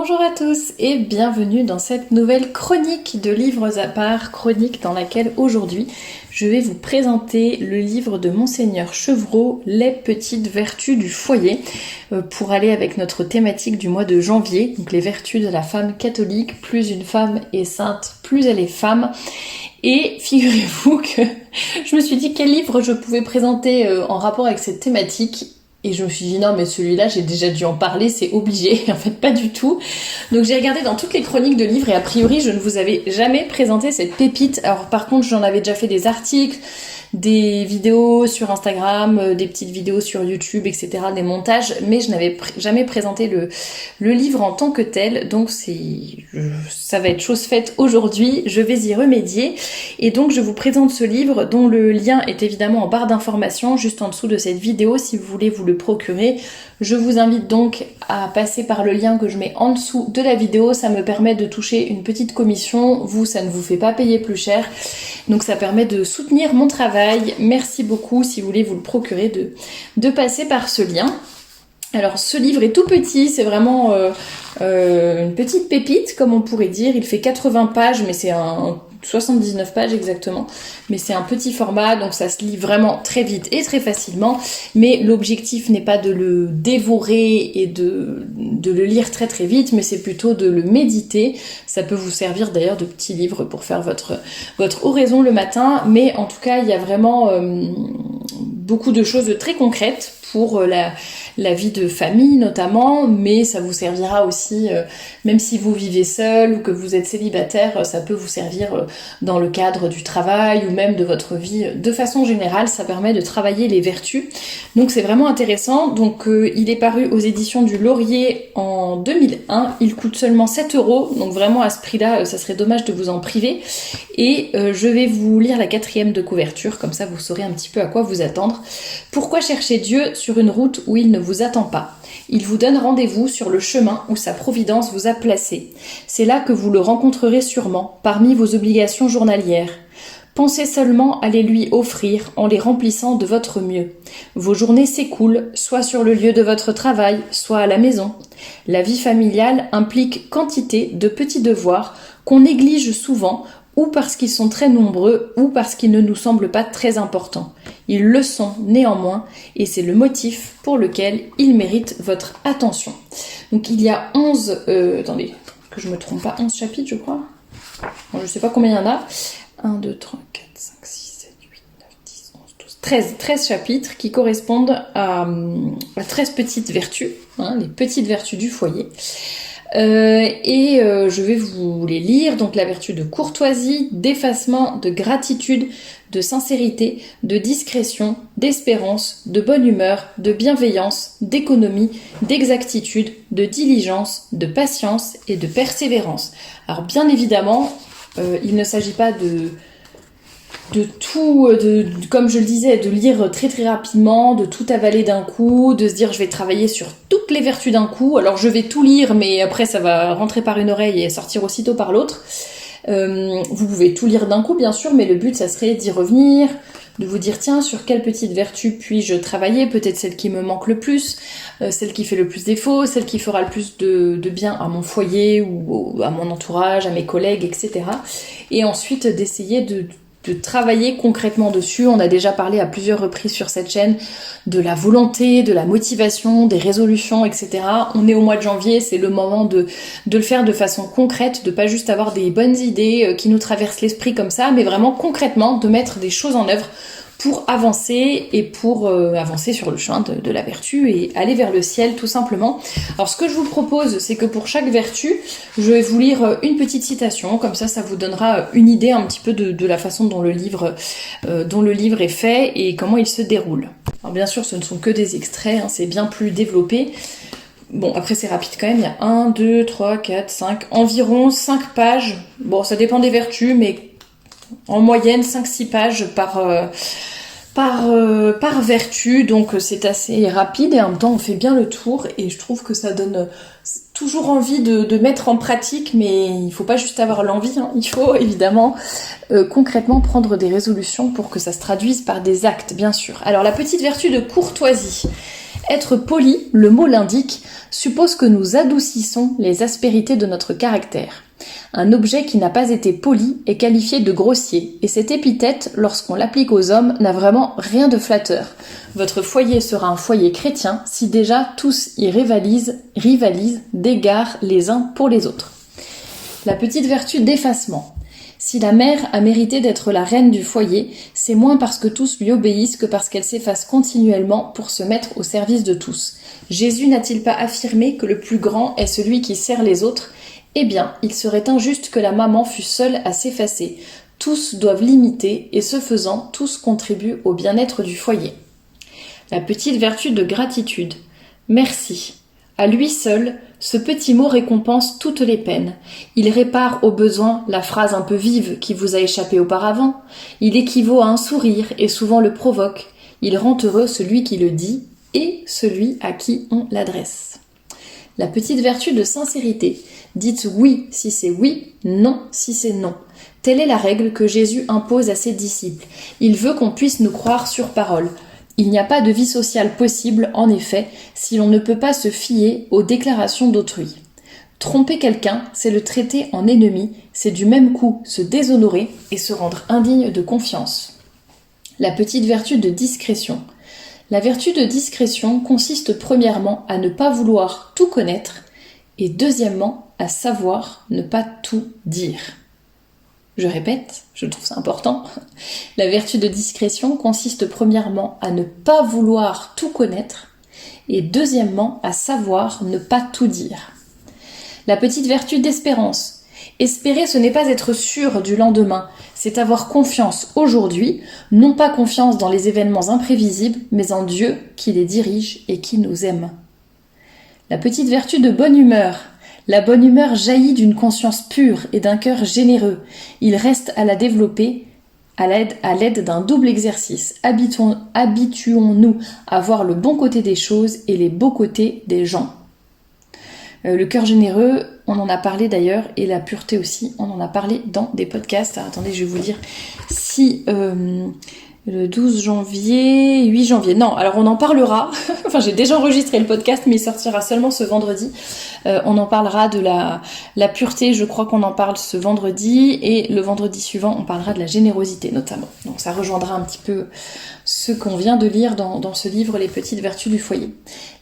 Bonjour à tous et bienvenue dans cette nouvelle chronique de livres à part, chronique dans laquelle aujourd'hui je vais vous présenter le livre de Monseigneur Chevreau, Les petites vertus du foyer, pour aller avec notre thématique du mois de janvier, donc les vertus de la femme catholique, plus une femme est sainte, plus elle est femme. Et figurez-vous que je me suis dit quel livre je pouvais présenter en rapport avec cette thématique. Et je me suis dit non mais celui-là j'ai déjà dû en parler, c'est obligé, en fait pas du tout. Donc j'ai regardé dans toutes les chroniques de livres et a priori je ne vous avais jamais présenté cette pépite. Alors par contre j'en avais déjà fait des articles, des vidéos sur Instagram, des petites vidéos sur YouTube, etc., des montages, mais je n'avais jamais présenté le livre en tant que tel, donc ça va être chose faite aujourd'hui, je vais y remédier, et donc je vous présente ce livre dont le lien est évidemment en barre d'informations, juste en dessous de cette vidéo, si vous voulez vous le procurer. Je vous invite donc à passer par le lien que je mets en dessous de la vidéo, ça me permet de toucher une petite commission, vous ça ne vous fait pas payer plus cher, donc ça permet de soutenir mon travail. Merci beaucoup si vous voulez vous le procurer de passer par ce lien. Alors ce livre est tout petit, c'est vraiment une petite pépite comme on pourrait dire, il fait 80 pages mais c'est 79 pages exactement, mais c'est un petit format donc ça se lit vraiment très vite et très facilement, mais l'objectif n'est pas de le dévorer et de le lire très très vite, mais c'est plutôt de le méditer. Ça peut vous servir d'ailleurs de petit livre pour faire votre oraison le matin, mais en tout cas il y a vraiment beaucoup de choses très concrètes pour la vie de famille notamment, mais ça vous servira aussi, même si vous vivez seul ou que vous êtes célibataire, ça peut vous servir dans le cadre du travail ou même de votre vie de façon générale, ça permet de travailler les vertus. Donc c'est vraiment intéressant. Donc il est paru aux éditions du Laurier en 2001, il coûte seulement 7 €, donc vraiment à ce prix-là, ça serait dommage de vous en priver. Et je vais vous lire la 4e de couverture, comme ça vous saurez un petit peu à quoi vous attendre. Pourquoi chercher Dieu sur une route où il ne vous attend pas? Il vous donne rendez-vous sur le chemin où sa providence vous a placé. C'est là que vous le rencontrerez sûrement, parmi vos obligations journalières. Pensez seulement à les lui offrir en les remplissant de votre mieux. Vos journées s'écoulent, soit sur le lieu de votre travail, soit à la maison. La vie familiale implique quantité de petits devoirs qu'on néglige souvent, ou parce qu'ils sont très nombreux, ou parce qu'ils ne nous semblent pas très importants. Ils le sont néanmoins, et c'est le motif pour lequel ils méritent votre attention. Donc il y a 11, attendez, que je me trompe pas, 11 chapitres je crois. Bon, je sais pas combien il y en a. 1, 2, 3, 4, 5, 6, 7, 8, 9, 10, 11, 12, 13 chapitres qui correspondent à 13 petites vertus, hein, les petites vertus du foyer. Je vais vous les lire. Donc la vertu de courtoisie, d'effacement, de gratitude, de sincérité, de discrétion, d'espérance, de bonne humeur, de bienveillance, d'économie, d'exactitude, de diligence, de patience et de persévérance. Alors bien évidemment, il ne s'agit pas de tout, comme je le disais, de lire très très rapidement, de tout avaler d'un coup, de se dire je vais travailler sur toutes les vertus d'un coup, alors je vais tout lire mais après ça va rentrer par une oreille et sortir aussitôt par l'autre. Vous pouvez tout lire d'un coup bien sûr, mais le but ça serait d'y revenir, de vous dire tiens sur quelle petite vertu puis-je travailler, peut-être celle qui me manque le plus, celle qui fait le plus défaut, celle qui fera le plus de bien à mon foyer ou à mon entourage, à mes collègues, etc. Et ensuite d'essayer de travailler concrètement dessus. On a déjà parlé à plusieurs reprises sur cette chaîne de la volonté, de la motivation, des résolutions, etc. On est au mois de janvier, c'est le moment de le faire de façon concrète, de pas juste avoir des bonnes idées qui nous traversent l'esprit comme ça, mais vraiment concrètement de mettre des choses en œuvre pour avancer et pour avancer sur le chemin de la vertu et aller vers le ciel tout simplement. Alors ce que je vous propose, c'est que pour chaque vertu, je vais vous lire une petite citation, comme ça vous donnera une idée un petit peu de la façon dont le livre est fait et comment il se déroule. Alors bien sûr ce ne sont que des extraits, hein, c'est bien plus développé. Bon, après c'est rapide quand même, il y a 1, 2, 3, 4, 5, environ 5 pages. Bon, ça dépend des vertus, mais en moyenne 5-6 pages par vertu, donc c'est assez rapide et en même temps on fait bien le tour et je trouve que ça donne toujours envie de mettre en pratique, mais il faut pas juste avoir l'envie, hein. Il faut évidemment concrètement prendre des résolutions pour que ça se traduise par des actes, bien sûr. Alors la petite vertu de courtoisie, Être poli, le mot l'indique, suppose que nous adoucissons les aspérités de notre caractère. Un objet qui n'a pas été poli est qualifié de grossier, et cette épithète, lorsqu'on l'applique aux hommes, n'a vraiment rien de flatteur. Votre foyer sera un foyer chrétien si déjà tous y rivalisent d'égards les uns pour les autres. La petite vertu d'effacement. Si la mère a mérité d'être la reine du foyer, c'est moins parce que tous lui obéissent que parce qu'elle s'efface continuellement pour se mettre au service de tous. Jésus n'a-t-il pas affirmé que le plus grand est celui qui sert les autres ? Eh bien, il serait injuste que la maman fût seule à s'effacer. Tous doivent l'imiter et ce faisant, tous contribuent au bien-être du foyer. La petite vertu de gratitude. Merci. À lui seul, ce petit mot récompense toutes les peines. Il répare au besoin la phrase un peu vive qui vous a échappé auparavant. Il équivaut à un sourire et souvent le provoque. Il rend heureux celui qui le dit et celui à qui on l'adresse. La petite vertu de sincérité. Dites oui si c'est oui, non si c'est non. Telle est la règle que Jésus impose à ses disciples. Il veut qu'on puisse nous croire sur parole. Il n'y a pas de vie sociale possible, en effet, si l'on ne peut pas se fier aux déclarations d'autrui. Tromper quelqu'un, c'est le traiter en ennemi, c'est du même coup se déshonorer et se rendre indigne de confiance. La petite vertu de discrétion. La vertu de discrétion consiste premièrement à ne pas vouloir tout connaître et deuxièmement à savoir ne pas tout dire. Je répète, je trouve ça important. La vertu de discrétion consiste premièrement à ne pas vouloir tout connaître et deuxièmement à savoir ne pas tout dire. La petite vertu d'espérance. Espérer, ce n'est pas être sûr du lendemain, c'est avoir confiance aujourd'hui, non pas confiance dans les événements imprévisibles, mais en Dieu qui les dirige et qui nous aime. La petite vertu de bonne humeur. La bonne humeur jaillit d'une conscience pure et d'un cœur généreux. Il reste à la développer à l'aide d'un double exercice. Habituons-nous à voir le bon côté des choses et les beaux côtés des gens. Le cœur généreux, on en a parlé d'ailleurs, et la pureté aussi, on en a parlé dans des podcasts. Alors, attendez, je vais vous dire si... le 12 janvier, 8 janvier. Non, alors on en parlera. Enfin, j'ai déjà enregistré le podcast, mais il sortira seulement ce vendredi. On en parlera de la pureté, je crois qu'on en parle ce vendredi. Et le vendredi suivant, on parlera de la générosité notamment. Donc ça rejoindra un petit peu ce qu'on vient de lire dans ce livre, Les petites vertus du foyer.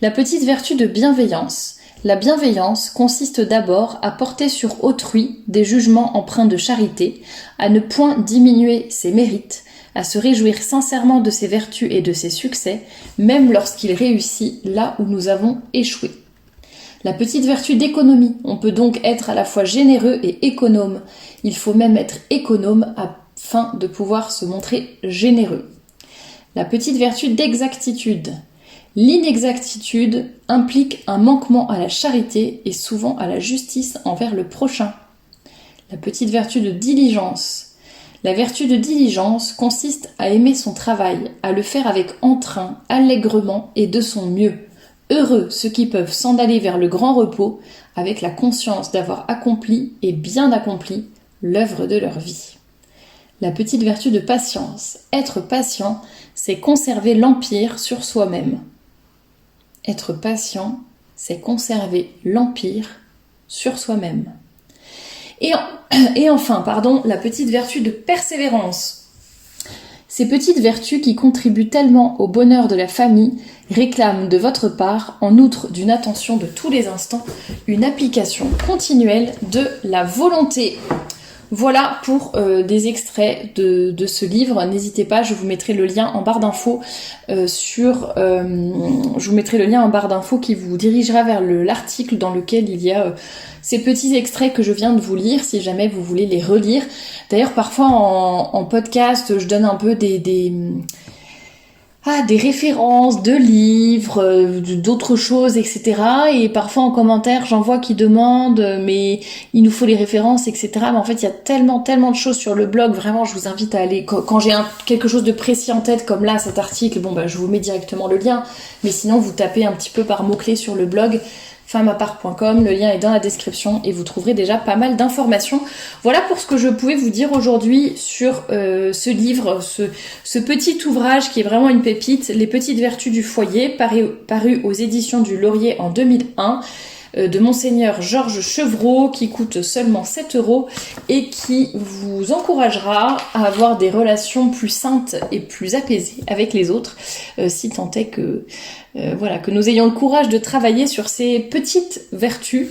La petite vertu de bienveillance. La bienveillance consiste d'abord à porter sur autrui des jugements empreints de charité, à ne point diminuer ses mérites, à se réjouir sincèrement de ses vertus et de ses succès, même lorsqu'il réussit là où nous avons échoué. La petite vertu d'économie. On peut donc être à la fois généreux et économe. Il faut même être économe afin de pouvoir se montrer généreux. La petite vertu d'exactitude. L'inexactitude implique un manquement à la charité et souvent à la justice envers le prochain. La petite vertu de diligence. La vertu de diligence consiste à aimer son travail, à le faire avec entrain, allègrement et de son mieux. Heureux ceux qui peuvent s'en aller vers le grand repos avec la conscience d'avoir accompli et bien accompli l'œuvre de leur vie. La petite vertu de patience. Être patient, c'est conserver l'empire sur soi-même. Être patient, c'est conserver l'empire sur soi-même. Et enfin, la petite vertu de persévérance. Ces petites vertus qui contribuent tellement au bonheur de la famille réclament de votre part, en outre d'une attention de tous les instants, une application continuelle de la volonté. Voilà pour des extraits de ce livre. N'hésitez pas, je vous mettrai le lien en barre d'infos qui vous dirigera vers l'article dans lequel il y a ces petits extraits que je viens de vous lire, si jamais vous voulez les relire. D'ailleurs, parfois en podcast, je donne un peu des références de livres, d'autres choses, etc. Et parfois en commentaire, j'en vois qui demandent mais il nous faut les références, etc. Mais en fait, il y a tellement de choses sur le blog. Vraiment, je vous invite à aller, quand j'ai quelque chose de précis en tête, comme là, cet article, je vous mets directement le lien. Mais sinon, vous tapez un petit peu par mots-clés sur le blog. femmeapart.com, le lien est dans la description et vous trouverez déjà pas mal d'informations. Voilà pour ce que je pouvais vous dire aujourd'hui sur ce livre, ce petit ouvrage qui est vraiment une pépite, Les petites vertus du foyer, paru aux éditions du Laurier en 2001. De Monseigneur Georges Chevreau, qui coûte seulement 7 € et qui vous encouragera à avoir des relations plus saintes et plus apaisées avec les autres, si tant est que que nous ayons le courage de travailler sur ces petites vertus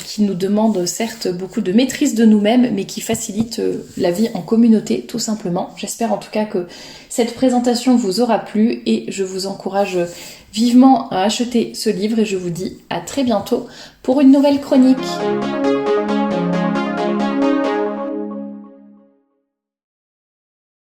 qui nous demandent certes beaucoup de maîtrise de nous-mêmes, mais qui facilitent la vie en communauté, tout simplement. J'espère en tout cas que cette présentation vous aura plu et je vous encourage vivement à acheter ce livre et je vous dis à très bientôt pour une nouvelle chronique.